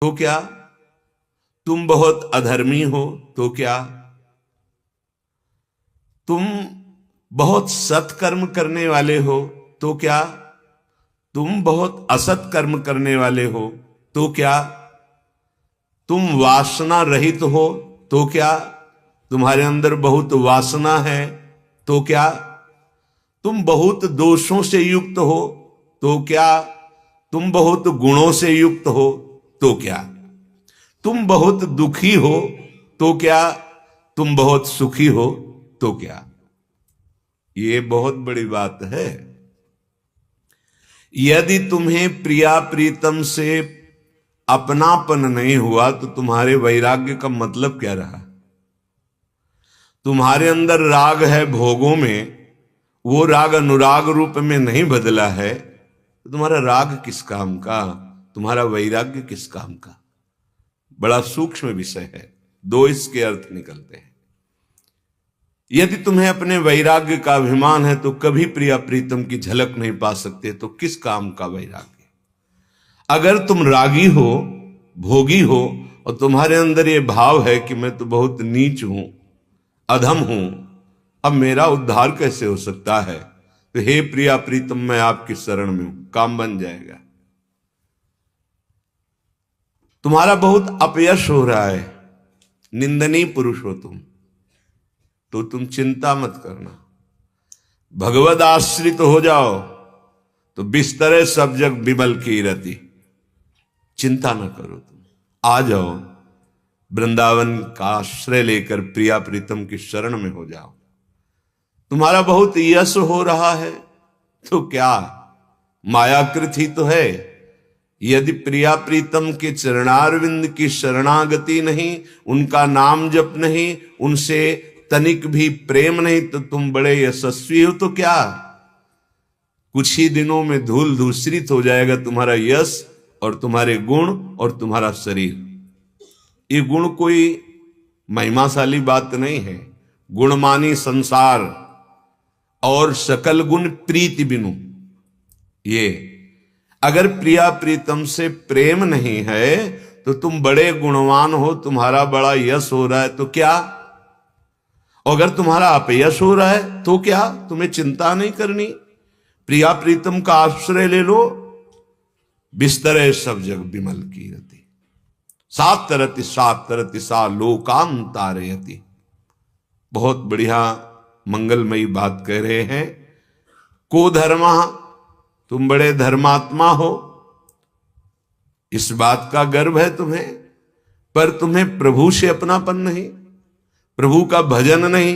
तो क्या? तुम बहुत अधर्मी हो तो क्या? तुम बहुत सत्कर्म करने वाले हो तो क्या? तुम बहुत असत कर्म करने वाले हो तो क्या? तुम वासना रहित हो तो क्या? तुम्हारे अंदर बहुत वासना है तो क्या? तुम बहुत दोषों से युक्त हो तो क्या? तुम बहुत गुणों से युक्त हो तो क्या? तुम बहुत दुखी हो तो क्या? तुम बहुत सुखी हो तो क्या? ये बहुत बड़ी बात है। यदि तुम्हें प्रिया प्रीतम से अपनापन नहीं हुआ तो तुम्हारे वैराग्य का मतलब क्या रहा? तुम्हारे अंदर राग है भोगों में, वो राग अनुराग रूप में नहीं बदला है, तो तुम्हारा राग किस काम का? तुम्हारा वैराग्य किस काम का? बड़ा सूक्ष्म विषय है, दो इसके अर्थ निकलते हैं। यदि तुम्हें अपने वैराग्य का अभिमान है तो कभी प्रिया प्रीतम की झलक नहीं पा सकते, तो किस काम का वैराग्य? अगर तुम रागी हो, भोगी हो, और तुम्हारे अंदर ये भाव है कि मैं तो बहुत नीच हूं, अधम हूं, अब मेरा उद्धार कैसे हो सकता है, तो हे प्रिया प्रीतम मैं आपकी शरण में हूं, काम बन जाएगा। तुम्हारा बहुत अपयश हो रहा है, निंदनीय पुरुष हो तुम, तो तुम चिंता मत करना, भगवद आश्रित हो जाओ तो बिस्तरे सब जग बिमल की रति। चिंता न करो, तुम आ जाओ, वृंदावन का आश्रय लेकर प्रिया प्रीतम की शरण में हो जाओ। तुम्हारा बहुत यश हो रहा है तो क्या, मायाकृत ही तो है। यदि प्रिया प्रीतम के चरणारविंद की शरणागति नहीं, उनका नाम जप नहीं, उनसे तनिक भी प्रेम नहीं, तो तुम बड़े यशस्वी हो तो क्या, कुछ ही दिनों में धूल धूसरित हो जाएगा तुम्हारा यश और तुम्हारे गुण और तुम्हारा शरीर। ये गुण कोई महिमाशाली बात नहीं है। गुणमानी संसार और सकल गुण प्रीति बिनु। ये अगर प्रिया प्रीतम से प्रेम नहीं है तो तुम बड़े गुणवान हो, तुम्हारा बड़ा यश हो रहा है तो क्या, अगर तुम्हारा अपयश हो रहा है तो क्या, तुम्हें चिंता नहीं करनी, प्रिया प्रीतम का आश्रय ले लो, बिस्तरे सब जग बिमल की रति, सात तरति सा लोकांतारयति। बहुत बढ़िया मंगलमयी बात कह रहे हैं। को धर्मा, तुम बड़े धर्मात्मा हो, इस बात का गर्व है तुम्हें, पर तुम्हें प्रभु से अपनापन नहीं, प्रभु का भजन नहीं,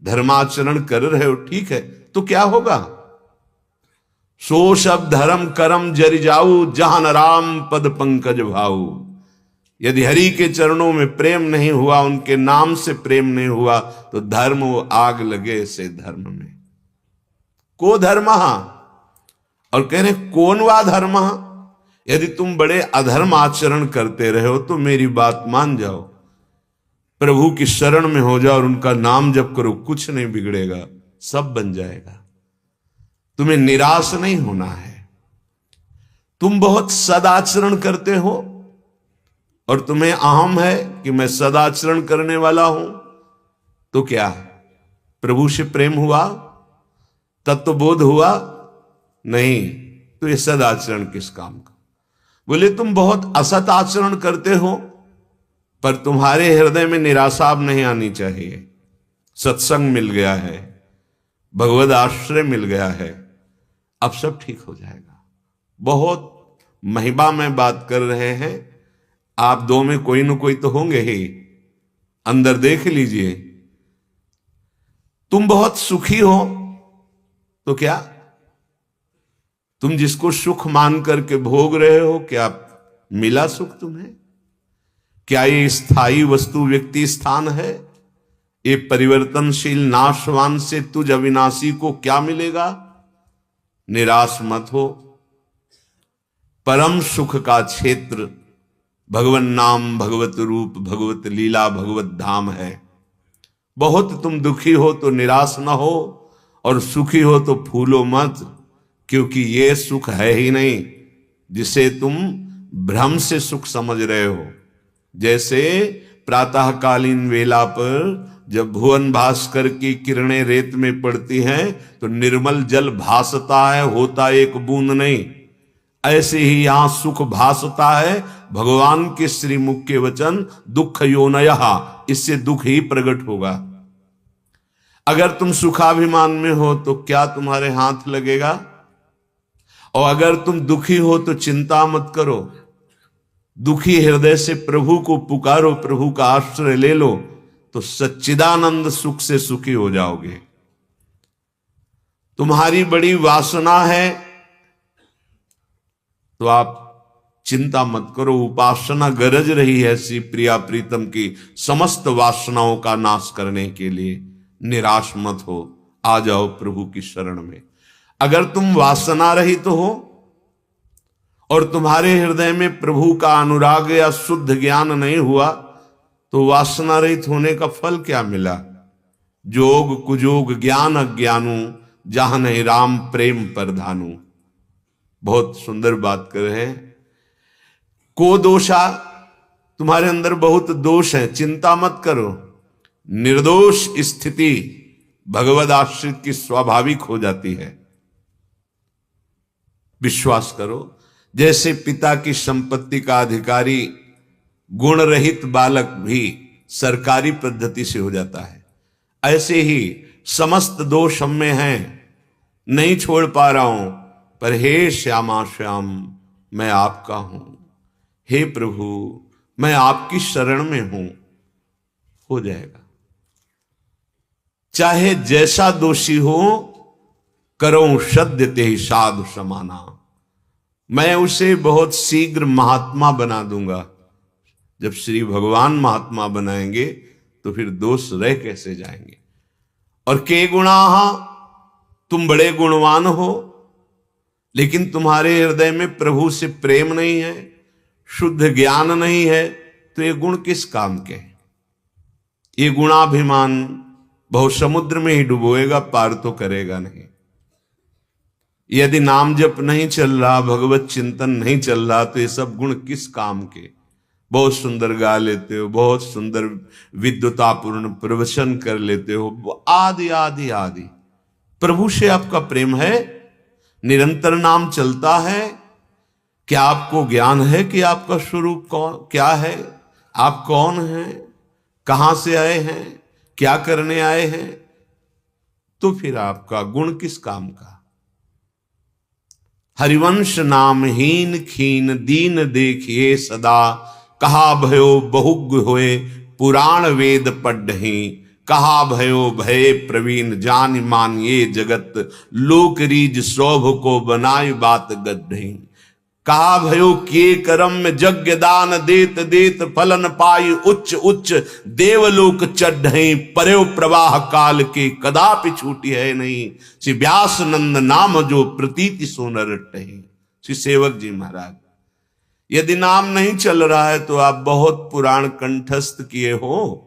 धर्माचरण कर रहे हो ठीक है, तो क्या होगा, सो सब धर्म करम जरि जाऊ, जहान राम पद पंकज भाऊ। यदि हरि के चरणों में प्रेम नहीं हुआ, उनके नाम से प्रेम नहीं हुआ, तो धर्म वो आग लगे से धर्म में। को धर्म, और कह रहे कौन वा धर्म। यदि तुम बड़े अधर्म आचरण करते रहे हो तो मेरी बात मान जाओ, प्रभु की शरण में हो जाओ और उनका नाम जप करो, कुछ नहीं बिगड़ेगा, सब बन जाएगा। तुम्हें निराश नहीं होना है। तुम बहुत सदाचरण करते हो और तुम्हें अहम है कि मैं सदाचरण करने वाला हूं, तो क्या प्रभु से प्रेम हुआ, तत्वबोध हुआ नहीं, तो ये सदाचरण किस काम का। बोले तुम बहुत असत आचरण करते हो, पर तुम्हारे हृदय में निराशा अब नहीं आनी चाहिए। सत्संग मिल गया है, भगवद आश्रय मिल गया है, अब सब ठीक हो जाएगा। बहुत महिमा में बात कर रहे हैं, आप दो में कोई न कोई तो होंगे ही, अंदर देख लीजिए। तुम बहुत सुखी हो तो क्या, तुम जिसको सुख मान करके भोग रहे हो, क्या मिला सुख तुम्हें? क्या ये स्थायी वस्तु व्यक्ति स्थान है? ये परिवर्तनशील नाशवान से तुझ अविनाशी को क्या मिलेगा? निराश मत हो। परम सुख का क्षेत्र भगवन नाम, भगवत रूप, भगवत लीला, भगवत धाम है। बहुत तुम दुखी हो तो निराश न हो, और सुखी हो तो फूलो मत, क्योंकि ये सुख है ही नहीं जिसे तुम भ्रम से सुख समझ रहे हो। जैसे प्रातःकालीन वेला पर जब भुवन भास्कर की किरणें रेत में पड़ती हैं तो निर्मल जल भासता है, होता एक बूंद नहीं। ऐसे ही यहां सुख भासता है। भगवान के श्रीमुख के वचन दुख योनयः, इससे दुख ही प्रकट होगा। अगर तुम सुखाभिमान में हो तो क्या तुम्हारे हाथ लगेगा? और अगर तुम दुखी हो तो चिंता मत करो, दुखी हृदय से प्रभु को पुकारो, प्रभु का आश्रय ले लो, तो सच्चिदानंद सुख से सुखी हो जाओगे। तुम्हारी बड़ी वासना है तो आप चिंता मत करो, उपासना गरज रही है श्री प्रिया प्रीतम की समस्त वासनाओं का नाश करने के लिए। निराश मत हो, आ जाओ प्रभु की शरण में। अगर तुम वासना रहित हो और तुम्हारे हृदय में प्रभु का अनुराग या शुद्ध ज्ञान नहीं हुआ तो वासना रहित होने का फल क्या मिला? जोग कुजोग ज्ञान अज्ञानू, जहां नहीं राम प्रेम परधानु। बहुत सुंदर बात कर रहे हैं। को दोषा, तुम्हारे अंदर बहुत दोष है, चिंता मत करो। निर्दोष स्थिति भगवद आश्रित की स्वाभाविक हो जाती है। विश्वास करो, जैसे पिता की संपत्ति का अधिकारी गुण रहित बालक भी सरकारी पद्धति से हो जाता है, ऐसे ही समस्त दोष हम में हैं, नहीं छोड़ पा रहा हूं, पर हे श्यामा श्याम मैं आपका हूं, हे प्रभु मैं आपकी शरण में हूं, हो जाएगा। चाहे जैसा दोषी हो, करो सद्य ते साधु समाना, मैं उसे बहुत शीघ्र महात्मा बना दूंगा। जब श्री भगवान महात्मा बनाएंगे तो फिर दोष रह कैसे जाएंगे? और के गुणाः, तुम बड़े गुणवान हो लेकिन तुम्हारे हृदय में प्रभु से प्रेम नहीं है, शुद्ध ज्ञान नहीं है, तो ये गुण किस काम के? ये गुणाभिमान बहुत समुद्र में ही डुबोएगा, पार तो करेगा नहीं। यदि नाम जप नहीं चल रहा, भगवत चिंतन नहीं चल रहा, तो ये सब गुण किस काम के? बहुत सुंदर गा लेते हो, बहुत सुंदर विद्वतापूर्ण प्रवचन कर लेते हो, आदि आदि आदि। प्रभु से आपका प्रेम है, निरंतर नाम चलता है, क्या आपको ज्ञान है कि आपका स्वरूप कौन क्या है, आप कौन हैं, कहां से आए हैं, क्या करने आए हैं? तो फिर आपका गुण किस काम का? हरिवंश नामहीन खीन दीन देखिए सदा, कहा भयो बहुज्ञ होए पुराण वेद पढ़हि, कहा भयो भय प्रवीण जान मानिए जगत, लोक रीज शोभ को बनाई बात गढ़हि, कहा भयो किए कर्म में यज्ञ दान देत देत फलन पाई उच्च उच्च, देवलोक चढ़हि पर्यो प्रवाह काल के कदापि छूटी है नहीं, श्री व्यास नंद नाम जो प्रतीति सोनर रटहि। श्री सेवक जी महाराज, यदि नाम नहीं चल रहा है तो आप बहुत पुराण कंठस्थ किए हो,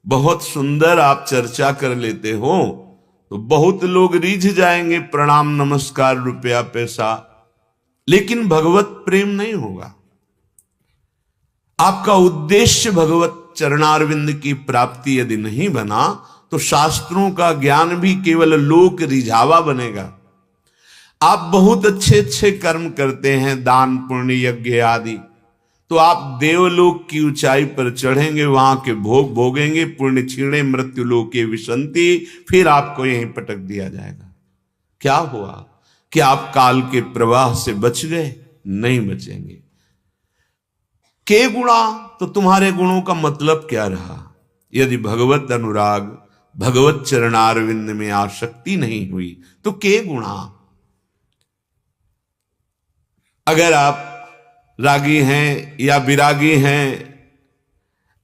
बहुत सुंदर आप चर्चा कर लेते हो, तो बहुत लोग रीझ जाएंगे, प्रणाम नमस्कार रुपया पैसा, लेकिन भगवत प्रेम नहीं होगा। आपका उद्देश्य भगवत चरणारविंद की प्राप्ति यदि नहीं बना तो शास्त्रों का ज्ञान भी केवल लोक रिझावा बनेगा। आप बहुत अच्छे अच्छे कर्म करते हैं, दान पुण्य यज्ञ आदि, तो आप देवलोक की ऊंचाई पर चढ़ेंगे, वहां के भोग भोगेंगे, पुण्य छीणे मृत्यु लोके विशंति, फिर आपको यहीं पटक दिया जाएगा। क्या हुआ कि आप काल के प्रवाह से बच गए? नहीं बचेंगे। के गुणा, तो तुम्हारे गुणों का मतलब क्या रहा? यदि भगवत अनुराग भगवत चरणारविंद में आसक्ति नहीं हुई तो के गुणा। अगर आप रागी हैं या विरागी हैं,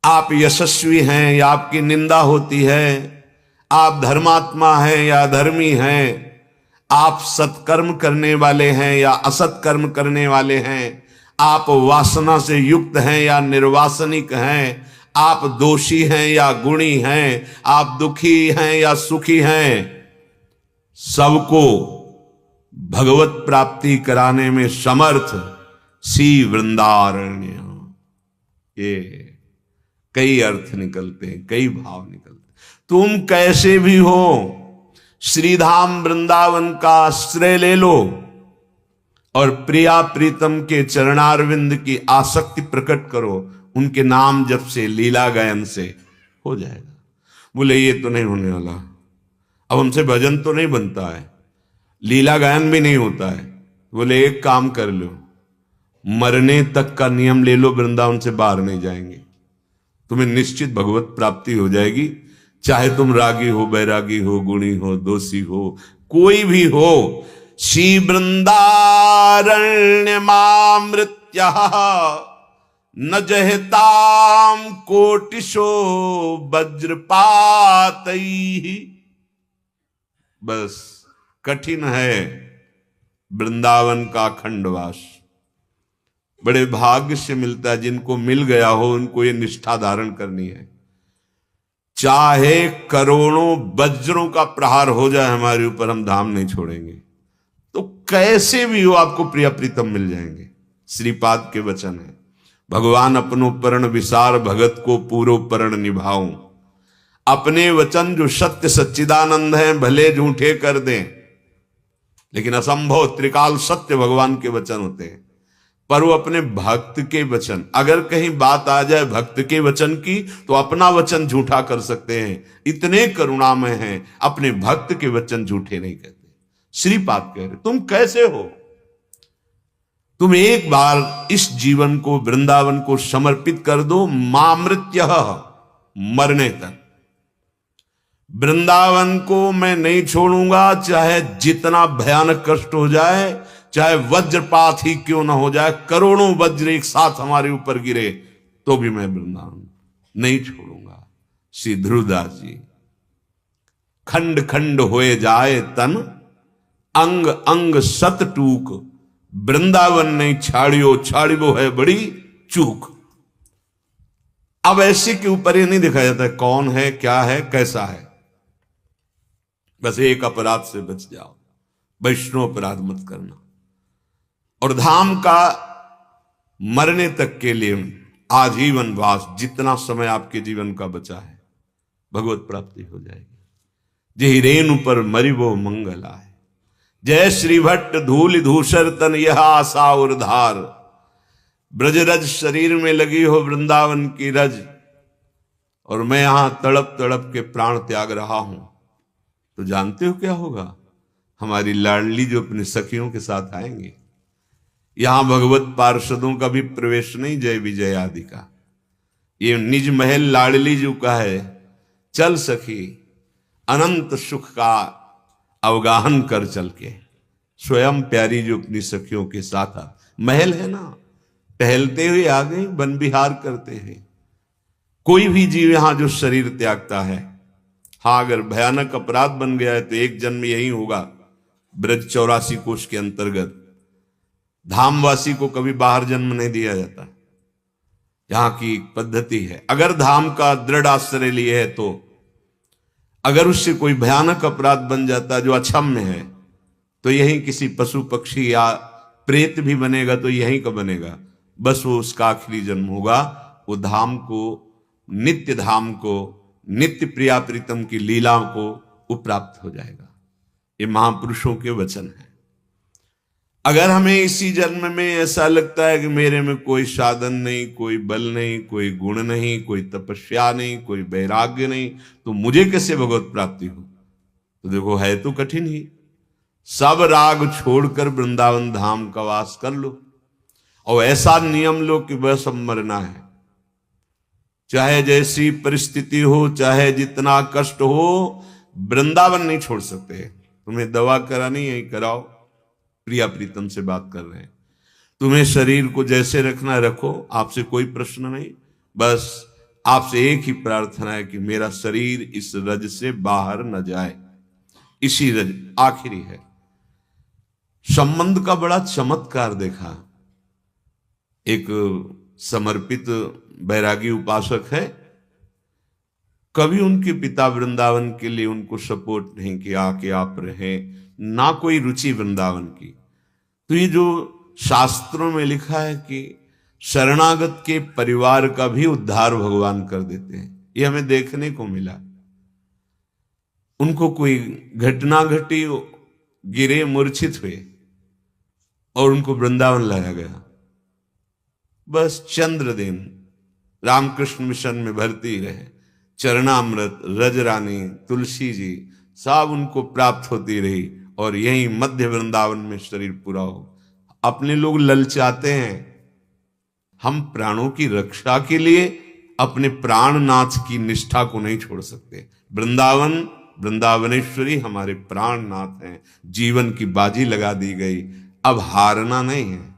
आप यशस्वी हैं या आपकी निंदा होती है, आप धर्मात्मा हैं या धर्मी हैं, आप सत्कर्म करने वाले हैं या असत कर्म करने वाले हैं, आप वासना से युक्त हैं या निर्वासनिक हैं, आप दोषी हैं या गुणी हैं, आप दुखी हैं या सुखी हैं, सबको भगवत प्राप्ति कराने में समर्थ सी वृंदारण्य। ये कई अर्थ निकलते हैं, कई भाव निकलते हैं। तुम कैसे भी हो, श्रीधाम वृंदावन का आश्रय ले लो और प्रिया प्रीतम के चरणारविंद की आसक्ति प्रकट करो, उनके नाम जप से, लीला गायन से हो जाएगा। बोले ये तो नहीं होने वाला, अब हमसे भजन तो नहीं बनता है, लीला गायन भी नहीं होता है। बोले एक काम कर लो, मरने तक का नियम ले लो, वृंदावन से बाहर नहीं जाएंगे, तुम्हें निश्चित भगवत प्राप्ति हो जाएगी। चाहे तुम रागी हो, बैरागी हो, गुणी हो, दोषी हो, कोई भी हो। श्री वृंदारण्य मामृत्य न जहताम कोटिशो वज्रपात। बस कठिन है वृंदावन का खंडवास, बड़े भाग्य से मिलता है। जिनको मिल गया हो उनको ये निष्ठा धारण करनी है। चाहे करोड़ों वज्रों का प्रहार हो जाए हमारे ऊपर, हम धाम नहीं छोड़ेंगे। तो कैसे भी हो आपको प्रिय प्रीतम मिल जाएंगे। श्रीपाद के वचन है, भगवान अपनो परण विसार, भगत को पूरो परण निभाऊं। अपने वचन जो सत्य सच्चिदानंद हैं, भले झूठे कर दें, लेकिन असंभव त्रिकाल सत्य भगवान के वचन होते हैं। पर वो अपने भक्त के वचन, अगर कहीं बात आ जाए भक्त के वचन की, तो अपना वचन झूठा कर सकते हैं। इतने करुणामय हैं, अपने भक्त के वचन झूठे नहीं कहते। श्रीपाद कह रहे तुम कैसे हो, तुम एक बार इस जीवन को वृंदावन को समर्पित कर दो। मामृत्य, मरने तक वृंदावन को मैं नहीं छोड़ूंगा, चाहे जितना भयानक कष्ट हो जाए, चाहे वज्रपात ही क्यों ना हो जाए, करोड़ों वज्र एक साथ हमारे ऊपर गिरे, तो भी मैं वृंदावन नहीं छोड़ूंगा। श्री ध्रुवदास जी, खंड खंड होए जाए तन, अंग अंग सत टूक, वृंदावन नहीं छाड़ियो, छाड़ियो है बड़ी चूक। अब ऐसे के ऊपर ये नहीं दिखाया जाता कौन है, क्या है, कैसा है। बस एक अपराध से बच जाओ, वैष्णव अपराध मत करना। और धाम का मरने तक के लिए आजीवन वास, जितना समय आपके जीवन का बचा है, भगवत प्राप्ति हो जाएगी। जय रेणु पर मरिवो मंगल आए, जय श्री भट्ट धूल धूसर तन यह आशा और धार। ब्रजरज शरीर में लगी हो वृंदावन की रज, और मैं यहां तड़प तड़प के प्राण त्याग रहा हूं, तो जानते हो क्या होगा? हमारी लाडली जो अपने सखियों के साथ आएंगे। यहां भगवत पार्षदों का भी प्रवेश नहीं, जय विजय आदि का। ये निज महल लाडली जो का है, चल सखी अनंत सुख का अवगाहन कर चल के। स्वयं प्यारी जो अपनी सखियों के साथ महल है ना, टहलते हुए आ गई, वन विहार करते हैं। कोई भी जीव यहां जो शरीर त्यागता है, हाँ अगर भयानक अपराध बन गया है तो एक जन्म यही होगा ब्रज 84 कोष के अंतर्गत। धामवासी को कभी बाहर जन्म नहीं दिया जाता, यहां की पद्धति है। अगर धाम का दृढ़ आश्रय लिए है तो अगर उससे कोई भयानक अपराध बन जाता जो अक्षम्य है, तो यही किसी पशु पक्षी या प्रेत भी बनेगा तो यहीं का बनेगा। बस वो उसका आखिरी जन्म होगा, वो धाम को, नित्य धाम को, नित्य प्रिया प्रीतम की लीला को वो प्राप्त हो जाएगा। ये महापुरुषों के वचन है। अगर हमें इसी जन्म में ऐसा लगता है कि मेरे में कोई साधन नहीं, कोई बल नहीं, कोई गुण नहीं, कोई तपस्या नहीं, कोई वैराग्य नहीं, तो मुझे कैसे भगवत प्राप्ति हो? तो देखो है तो कठिन ही। सब राग छोड़कर वृंदावन धाम का वास कर लो, और ऐसा नियम लो कि बस अब मरना है। चाहे जैसी परिस्थिति हो, चाहे जितना कष्ट हो, वृंदावन नहीं छोड़ सकते। तुम्हें दवा करानी है, कराओ, प्रिया प्रीतम से बात कर रहे हैं। तुम्हें शरीर को जैसे रखना रखो, आपसे कोई प्रश्न नहीं। बस आपसे एक ही प्रार्थना है कि मेरा शरीर इस रज से बाहर न जाए। इसी रज आखिरी है। संबंध का बड़ा चमत्कार देखा। एक समर्पित बैरागी उपासक है, कभी उनके पिता वृंदावन के लिए उनको सपोर्ट नहीं किया कि आप रहें, ना कोई रुचि वृंदावन की। तो ये जो शास्त्रों में लिखा है कि शरणागत के परिवार का भी उद्धार भगवान कर देते हैं। ये हमें देखने को मिला। उनको कोई घटना घटी, गिरे, मूर्छित हुए और उनको वृंदावन लाया गया। बस चंद्र दिन रामकृष्ण मिशन में भर्ती रहे। चरणामृत, रजरानी, तुलसी जी सब उनको प्राप्त होती रही और यही मध्य वृंदावन में शरीर पूरा हो। अपने लोग ललचाते हैं, हम प्राणों की रक्षा के लिए अपने प्राणनाथ की निष्ठा को नहीं छोड़ सकते। वृंदावन, वृंदावनेश्वरी हमारे प्राणनाथ हैं। जीवन की बाजी लगा दी गई, अब हारना नहीं है।